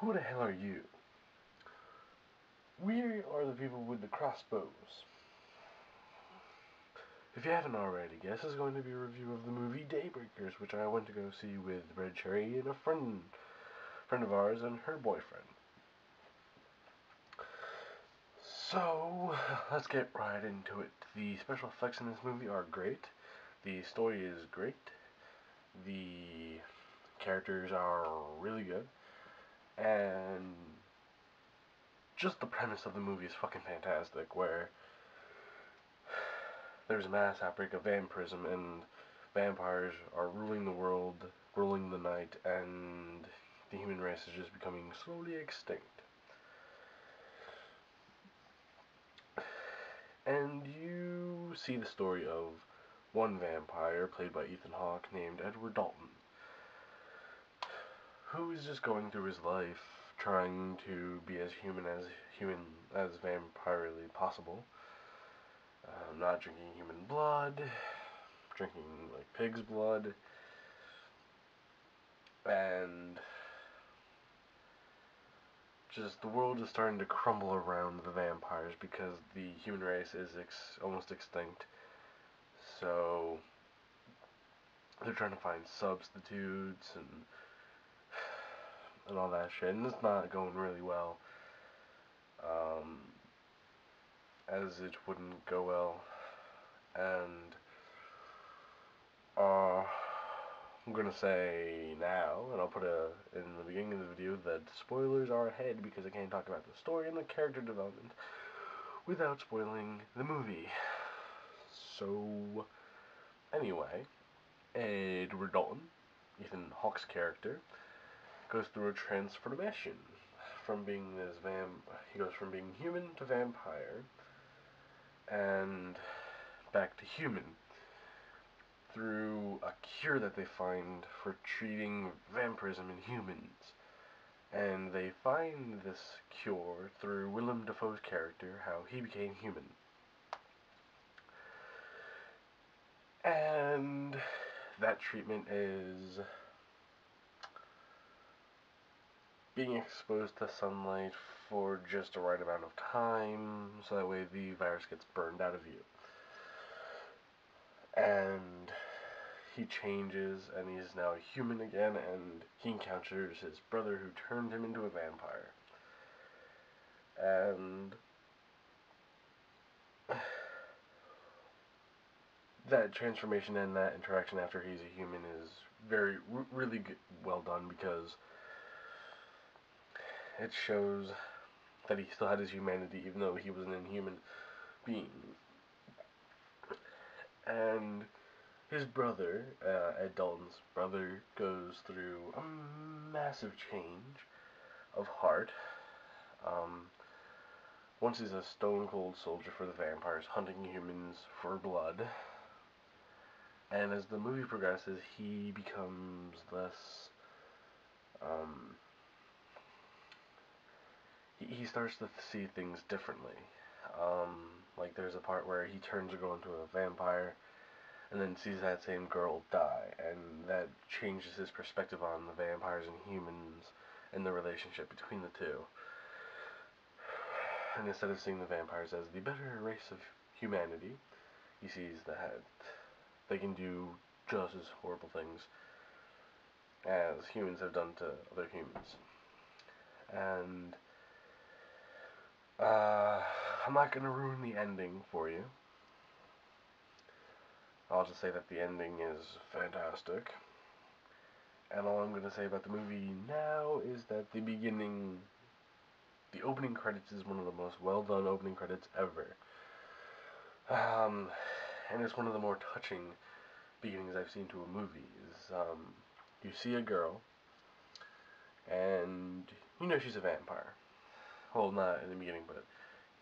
Who the hell are you? We are the people with the crossbows. If you haven't already guessed, this is going to be a review of the movie Daybreakers, which I went to go see with Red Cherry and a friend of ours and her boyfriend. So, let's get right into it. The special effects in this movie are great. The story is great. The characters are really good. And just the premise of the movie is fucking fantastic, where there's a mass outbreak of vampirism and vampires are ruling the world, ruling the night, and the human race is just becoming slowly extinct. And you see the story of one vampire, played by Ethan Hawke, named Edward Dalton, who is just going through his life trying to be as human as vampirely possible. Not drinking human blood, drinking like pig's blood, and just the world is starting to crumble around the vampires because the human race is almost extinct. So they're trying to find substitutes and all that shit, and it's not going really well. As it wouldn't go well, and I'm gonna say now, and I'll put in the beginning of the video, that spoilers are ahead because I can't talk about the story and the character development without spoiling the movie. So, anyway, Edward Dalton, Ethan Hawke's character, goes through a transformation from being he goes from being human to vampire, and back to human, through a cure that they find for treating vampirism in humans. And they find this cure through Willem Dafoe's character, how he became human. And that treatment is being exposed to sunlight for just the right amount of time, so that way the virus gets burned out of you. And he changes, and he's now a human again, and he encounters his brother who turned him into a vampire. And that transformation and that interaction after he's a human is really good, well done, because it shows that he still had his humanity even though he was an inhuman being. And his brother, Ed Dalton's brother, goes through a massive change of heart. Once he's a stone cold soldier for the vampires, hunting humans for blood. And as the movie progresses, he becomes less, he starts to see things differently. Like there's a part where he turns a girl into a vampire, and then sees that same girl die, and that changes his perspective on the vampires and humans and the relationship between the two. And instead of seeing the vampires as the better race of humanity, he sees that they can do just as horrible things as humans have done to other humans. And I'm not going to ruin the ending for you. I'll just say that the ending is fantastic. And all I'm going to say about the movie now is that the opening credits is one of the most well done opening credits ever. And it's one of the more touching beginnings I've seen to a movie. You see a girl, and you know she's a vampire. Well, not in the beginning, but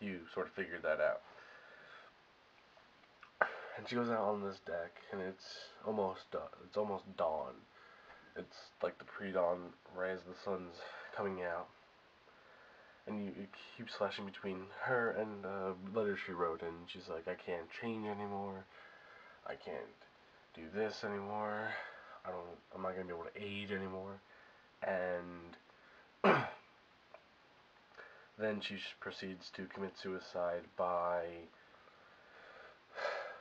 you sort of figured that out. And she goes out on this deck, and it's almost dawn. It's like the pre-dawn rays of the sun's coming out, and it keeps flashing between her and letters she wrote, and she's like, I can't change anymore. I can't do this anymore. I'm not gonna be able to age anymore. And Then she proceeds to commit suicide by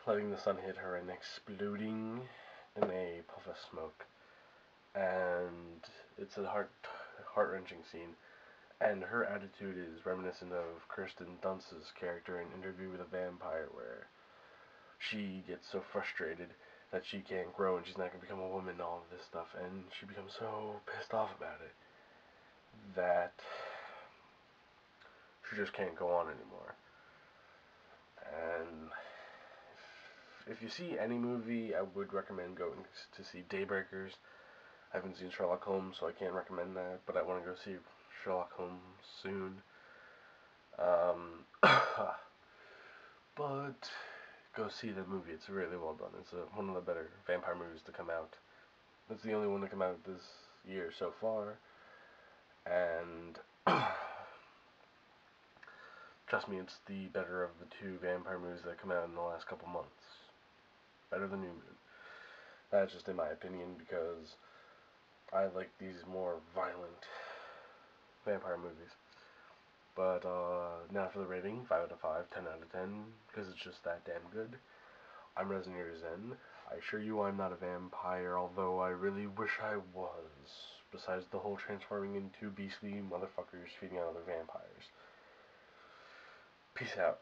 letting the sun hit her and exploding in a puff of smoke. And it's a heart-wrenching scene. And her attitude is reminiscent of Kirsten Dunst's character in Interview with a Vampire, where she gets so frustrated that she can't grow and she's not going to become a woman and all of this stuff, and she becomes so pissed off about it that she just can't go on anymore. And if you see any movie, I would recommend going to see Daybreakers. I haven't seen Sherlock Holmes, so I can't recommend that, but I want to go see Sherlock Holmes soon. But go see the movie. It's really well done. It's one of the better vampire movies to come out. It's the only one to come out this year so far. And trust me, it's the better of the two vampire movies that come out in the last couple months. Better than New Moon. That's just in my opinion, because I like these more violent vampire movies. But now for the rating, 5 out of 5, 10 out of 10, because it's just that damn good. I'm Resonator Zen. I assure you I'm not a vampire, although I really wish I was, besides the whole transforming into beastly motherfuckers feeding on other vampires. Peace out.